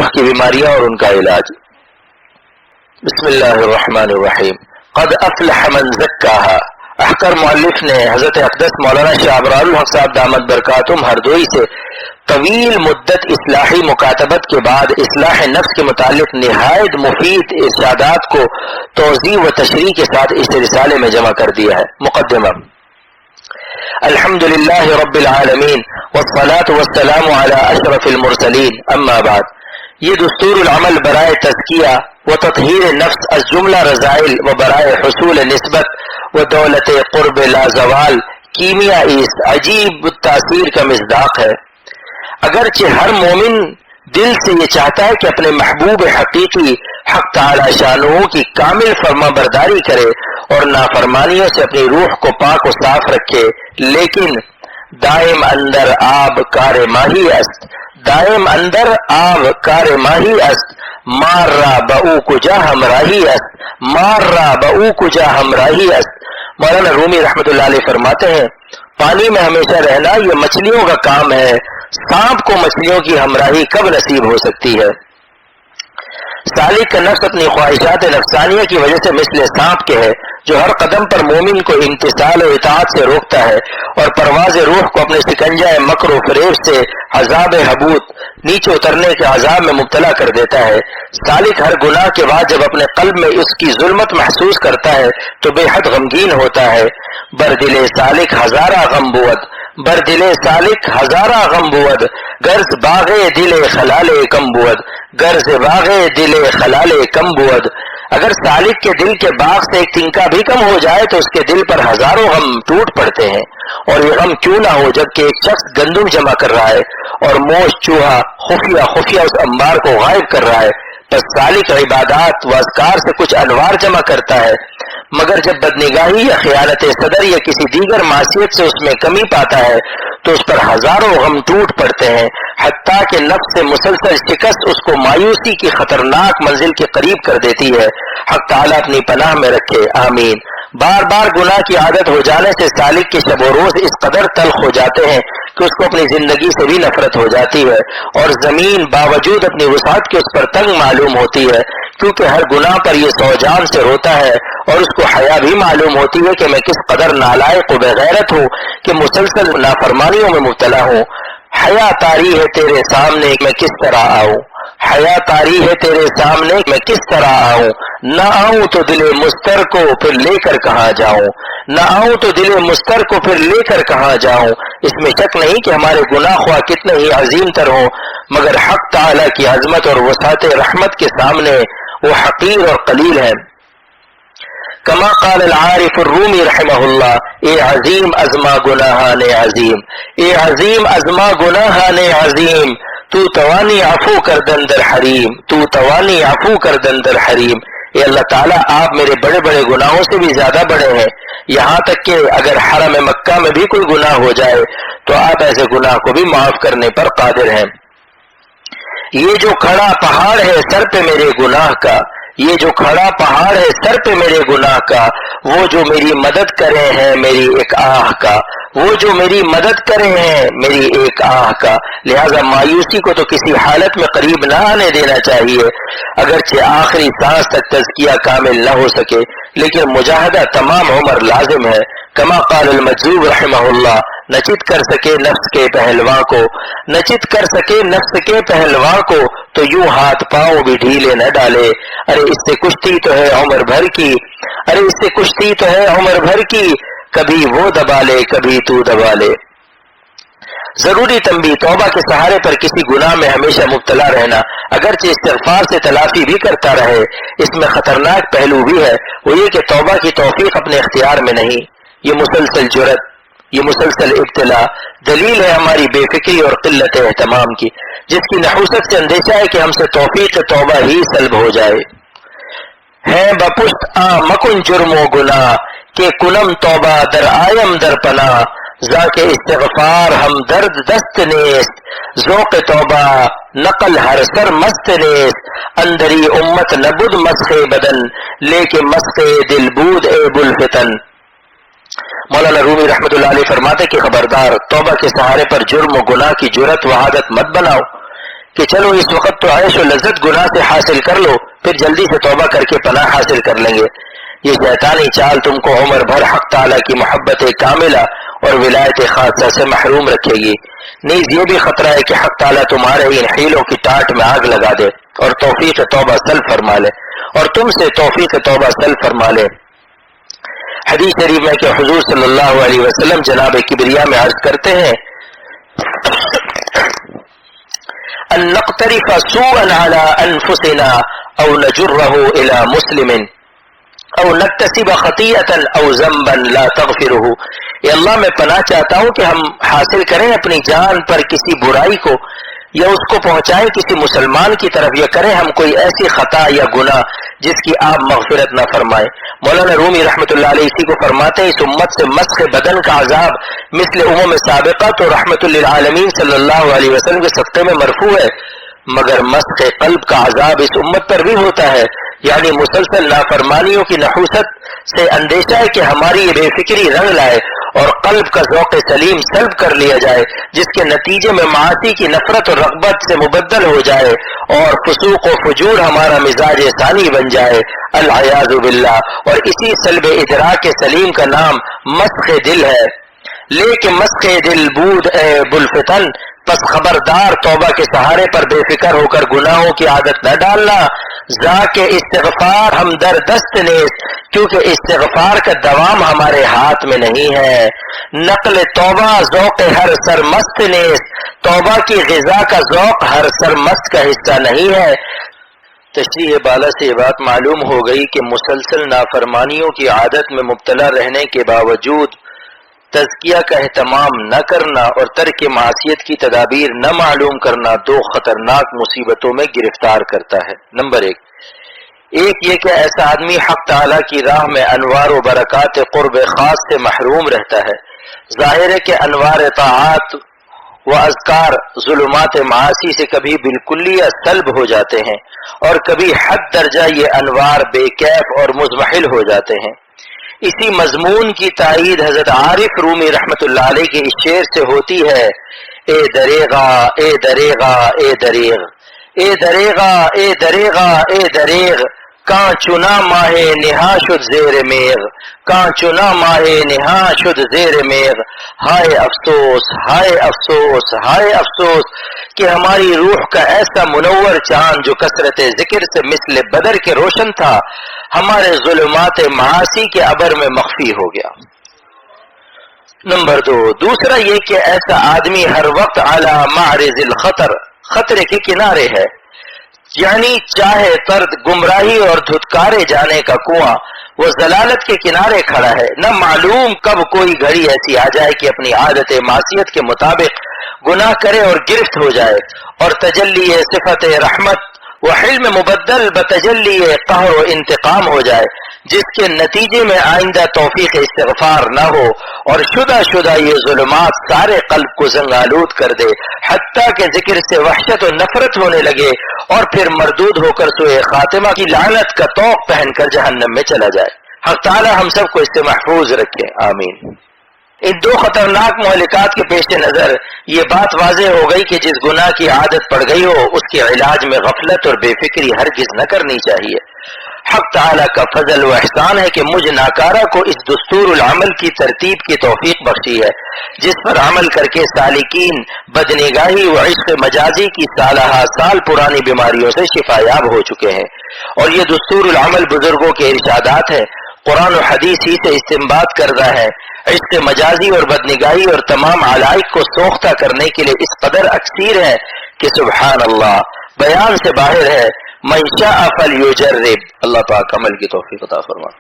روح کی بیماریاں اور ان کا علاج۔ بسم اللہ الرحمن الرحیم۔ قد افلح من زکاہا۔ احکر مؤلف نے حضرت اقدس مولانا شاہ ابرار الحق صاحب دامت برکاتہم ہردوئی سے طویل مدت اصلاحی مکاتبت کے بعد اصلاح نفس کے متعلق نہایت مفید ارشادات کو توضیح و تشریح کے ساتھ اس رسالے میں جمع کر دیا ہے۔ مقدمہ۔ الحمدللہ رب العالمین والصلاة والسلام علی اشرف المرسلین، اما بعد۔ یہ دستور العمل برائے تزکیہ و تطہیر نفس از جملہ رضائل و برائے حصول نسبت و دولت قرب لازوال کیمیا اس عجیب تاثیر کا مصداق ہے۔ اگرچہ ہر مومن دل سے یہ چاہتا ہے کہ اپنے محبوب حقیقی حق تعالی شانہ کی کامل فرما برداری کرے اور نافرمانیوں سے اپنی روح کو پاک و صاف رکھے، لیکن دائم اندر آب کار ماہی است، دائم اندر آب کار ماہی است، مار را بہو کجا ہمراہی است، مار را بہو کجا ہمراہی است۔ مولانا رومی رحمۃ اللہ علیہ فرماتے ہیں پانی میں ہمیشہ رہنا یہ مچھلیوں کا کام ہے، سانپ کو مچھلیوں کی ہمراہی کب نصیب ہو سکتی ہے؟ سالک کا نفس اپنی خواہشات نفسانیہ کی وجہ سے مثل سانپ کے ہے جو ہر قدم پر مومن کو امتثال و اطاعت سے روکتا ہے اور پرواز روح کو اپنے سکنجہ مکر و فریب سے عذاب حبوط نیچے اترنے کے عذاب میں مبتلا کر دیتا ہے۔ سالک ہر گناہ کے بعد جب اپنے قلب میں اس کی ظلمت محسوس کرتا ہے تو بے حد غمگین ہوتا ہے۔ بر دل سالک ہزارہ غم بود، بر دل سالک ہزارہ غم بود، غرض باغ دل خلال کم بود، غرض باغ دل خلال کم بود۔ اگر سالک کے دل کے باغ سے ایک تنکا بھی کم ہو جائے تو اس کے دل پر ہزاروں غم ٹوٹ پڑتے ہیں، اور یہ غم کیوں نہ ہو جبکہ ایک شخص گندم جمع کر رہا ہے اور موش چوہا خفیہ اس انبار کو غائب کر رہا ہے۔ بس سالک عبادات و اذکار سے کچھ انوار جمع کرتا ہے، مگر جب بدنگاہی یا خیانت صدر یا کسی دیگر معصیت سے اس میں کمی پاتا ہے تو اس پر ہزاروں غم ٹوٹ پڑتے ہیں، حتیٰ کہ نفس سے مسلسل شکست اس کو مایوسی کی خطرناک منزل کے قریب کر دیتی ہے۔ حق تعالیٰ اپنی پناہ میں رکھے، آمین۔ بار بار گناہ کی عادت ہو جانے سے سالک کے شب و روز اس قدر تلخ ہو جاتے ہیں کہ اس کو اپنی زندگی سے بھی نفرت ہو جاتی ہے، اور زمین باوجود اپنی وسعت کے اس پر تنگ معلوم ہوتی ہے، کیونکہ ہر گناہ پر یہ سو جان سے روتا ہے، اور اس کو حیا بھی معلوم ہوتی ہے کہ میں کس قدر نالائق و بغیرت ہوں کہ مسلسل نافرمانیوں میں مبتلا ہوں۔ حیا طاری ہے تیرے سامنے میں کس طرح آؤں، حیا طاری ہے تیرے سامنے میں کس طرح آؤں، نہ آؤں تو دل مستر کو پھر لے کر کہاں جاؤں، نہ آؤں تو دل مستر کو پھر لے کر کہاں جاؤں۔ اس میں شک نہیں کہ ہمارے گناہ خواہ کتنے ہی عظیم تر ہوں، مگر حق تعالی کی عظمت اور وسعت رحمت کے سامنے وہ حقیر اور قلیل ہے۔ کما قال العارف الرومی رحمہ اللہ، اے عظیم ازما گناہان عظیم، اے عظیم ازما گناہان عظیم، تو توانی عفو کردن در حریم، تو توانی عفو کردن در حریم۔ اے اللہ تعالیٰ آپ میرے بڑے بڑے گناہوں سے بھی زیادہ بڑے ہیں، یہاں تک کہ اگر حرم مکہ میں بھی کوئی گناہ ہو جائے تو آپ ایسے گناہ کو بھی معاف کرنے پر قادر ہیں۔ یہ جو کھڑا پہاڑ ہے سر پہ میرے گناہ کا، یہ جو کھڑا پہاڑ ہے سر پہ میرے گناہ کا، وہ جو میری مدد کرے ہیں میری ایک آہ کا، وہ جو میری مدد کرے ہیں میری ایک آہ کا۔ لہذا مایوسی کو تو کسی حالت میں قریب نہ آنے دینا چاہیے، اگرچہ آخری سانس تک تزکیہ کامل نہ ہو سکے، لیکن مجاہدہ تمام عمر لازم ہے۔ کما قال المجذوب رحمہ اللہ، نہ چت کر سکے نفس کے پہلواں کو، نہ چت کر سکے نفس کے پہلواں کو، تو یوں ہاتھ پاؤں بھی ڈھیلے نہ ڈالے۔ ارے اس سے کشتی تو ہے عمر بھر کی، ارے اس سے کشتی تو ہے عمر بھر کی، کبھی وہ دبا لے کبھی تو دبا لے۔ ضروری تنبیہ، توبہ کے سہارے پر کسی گناہ میں ہمیشہ مبتلا رہنا اگرچہ استغفار سے تلافی بھی کرتا رہے، اس میں خطرناک پہلو بھی ہے، وہ یہ کہ توبہ کی توفیق اپنے اختیار میں نہیں، یہ مسلسل جرت، یہ مسلسل ابتلا دلیل ہے ہماری بے فکری اور قلت اہتمام کی، جس کی نحوست سے اندیشہ ہے کہ ہم سے توفیق توبہ ہی سلب ہو جائے۔ ہے بپشت آ مکن جرم و گناہ کہ کنم توبہ در آیم در پناہ، ذاک استغفار ہم درد دست نیست، ذوق توبہ نقل ہر سر مست نیست، اندری امت نبود مسخ بدن لیکن مسخ دل بود اے بلفتن۔ مولانا رومی رحمۃ اللہ علیہ فرماتے کہ خبردار، توبہ کے سہارے پر جرم و گناہ کی جرت و عادت مت بناؤ، کہ چلو اس وقت تو عیش و لذت گناہ سے حاصل کر لو، پھر جلدی سے توبہ کر کے پناہ حاصل کر لیں گے۔ یہ شیطانی چال تم کو عمر بھر حق تعالیٰ کی محبت کاملہ اور ولایت خاصہ سے محروم رکھے گی۔ نیز یہ بھی خطرہ ہے کہ حق تعالیٰ تمہارے ان حیلوں کی ٹاٹ میں آگ لگا دے اور توفیق توبہ سلب فرما لے، اور تم سے توفیق توبہ سلب فرما لے۔ حدیث شریف میں کہ حضور صلی اللہ علیہ وسلم جناب کبریا میں عرض کرتے ہیں ان نقترف سوءا على انفسنا او نجره الى مسلم او نکتسب خطیئتا او ذنبا لا تغفره۔ اے اللہ میں پناہ چاہتا ہوں کہ ہم حاصل کریں اپنی جان پر کسی برائی کو، یا اس کو پہنچائیں کسی مسلمان کی طرف، یا کریں ہم کوئی ایسی خطا یا گناہ جس کی آپ مغفرت نہ فرمائیں۔ مولانا رومی رحمۃ اللہ علیہ اسی کو فرماتے ہیں اس امت سے مسخ بدن کا عذاب مثل امم سابقہ تو رحمت للعالمین صلی اللہ علیہ وسلم کے صدقے میں مرفوع ہے، مگر مسخ قلب کا عذاب اس امت پر بھی ہوتا ہے، یعنی مسلسل نافرمانیوں کی نحوست سے اندیشہ ہے کہ ہماری یہ بے فکری رنگ لائے اور قلب کا ذوق سلیم سلب کر لیا جائے، جس کے نتیجے میں معاصی کی نفرت اور رغبت سے مبدل ہو جائے اور فسوق و فجور ہمارا مزاج ثانی بن جائے، العیاذ باللہ۔ اور اسی سلب ادراک سلیم کا نام مسخ دل ہے۔ لیکن مسخ دل بود اے بلفتن، پس خبردار توبہ کے سہارے پر بے فکر ہو کر گناہوں کی عادت نہ ڈالنا۔ ذاک استغفار ہم در دست نیز، کیونکہ استغفار کا دوام ہمارے ہاتھ میں نہیں ہے۔ نقل توبہ ذوق ہر سرمست نیز، توبہ کی غذا کا ذوق ہر سرمست کا حصہ نہیں ہے۔ تشریح بالا سے یہ بات معلوم ہو گئی کہ مسلسل نافرمانیوں کی عادت میں مبتلا رہنے کے باوجود تزکیہ کا اہتمام نہ کرنا اور ترک معصیت کی تدابیر نہ معلوم کرنا دو خطرناک مصیبتوں میں گرفتار کرتا ہے۔ نمبر ایک یہ کہ ایسا آدمی حق تعالیٰ کی راہ میں انوار و برکات قرب خاص سے محروم رہتا ہے۔ ظاہر ہے کہ انوار طاعات و اذکار ظلمات معاصی سے کبھی بالکلیہ سلب ہو جاتے ہیں اور کبھی حد درجہ یہ انوار بے کیف اور مزمحل ہو جاتے ہیں۔ اسی مضمون کی تائید حضرت عارف رومی رحمت اللہ علیہ کے اس شعر سے ہوتی ہے، اے دریغا اے دریغا اے دریغ، اے دریغا اے دریغا اے دریغ، کان چنا ماہ نہا شد زیر میغ، کان چنا ماہ نہا شد زیر میغ، ہائے افسوس ہائے افسوس ہائے افسوس کہ ہماری روح کا ایسا منور چاند جو کثرت ذکر سے مثل بدر کے روشن تھا ہمارے ظلمات معاصی کے ابر میں مخفی ہو گیا۔ نمبر دوسرا یہ کہ ایسا آدمی ہر وقت علی معرض الخطر، خطرے کے کنارے ہے، یعنی چاہے طرد گمراہی اور دھتکارے جانے کا کنواں، وہ ضلالت کے کنارے کھڑا ہے۔ نہ معلوم کب کوئی گھڑی ایسی آ جائے کہ اپنی عادت معصیت کے مطابق گناہ کرے اور گرفت ہو جائے، اور تجلی صفت رحمت وہ حلم مبدل بتجلی قہر و انتقام ہو جائے، جس کے نتیجے میں آئندہ توفیق استغفار نہ ہو اور شدہ یہ ظلمات سارے قلب کو زنگالود کر دے، حتیٰ کہ ذکر سے وحشت و نفرت ہونے لگے اور پھر مردود ہو کر سوئے خاتمہ کی لعنت کا طوق پہن کر جہنم میں چلا جائے۔ حق تعالی ہم سب کو اس سے محفوظ رکھے، آمین۔ ان دو خطرناک مہلکات کے پیش نظر یہ بات واضح ہو گئی کہ جس گناہ کی عادت پڑ گئی ہو اس کے علاج میں غفلت اور بے فکری ہرگز نہ کرنی چاہیے۔ حق تعالیٰ کا فضل و احسان ہے کہ مجھ ناکارہ کو اس دستور العمل کی ترتیب کی توفیق بخشی ہے، جس پر عمل کر کے سالکین بدنگاہی و عشق مجازی کی سالہ سال پرانی بیماریوں سے شفا یاب ہو چکے ہیں۔ اور یہ دستور العمل بزرگوں کے ارشادات ہے، قرآن و حدیث ہی سے استنباط کردہ ہے۔ عشق مجازی اور بدنگاہی اور تمام علائق کو سوختہ کرنے کے لیے اس قدر اکثیر ہے کہ سبحان اللہ بیان سے باہر ہے۔ من شاء فلیجرب، اللہ پاک عمل کی توفیق عطا فرمائے۔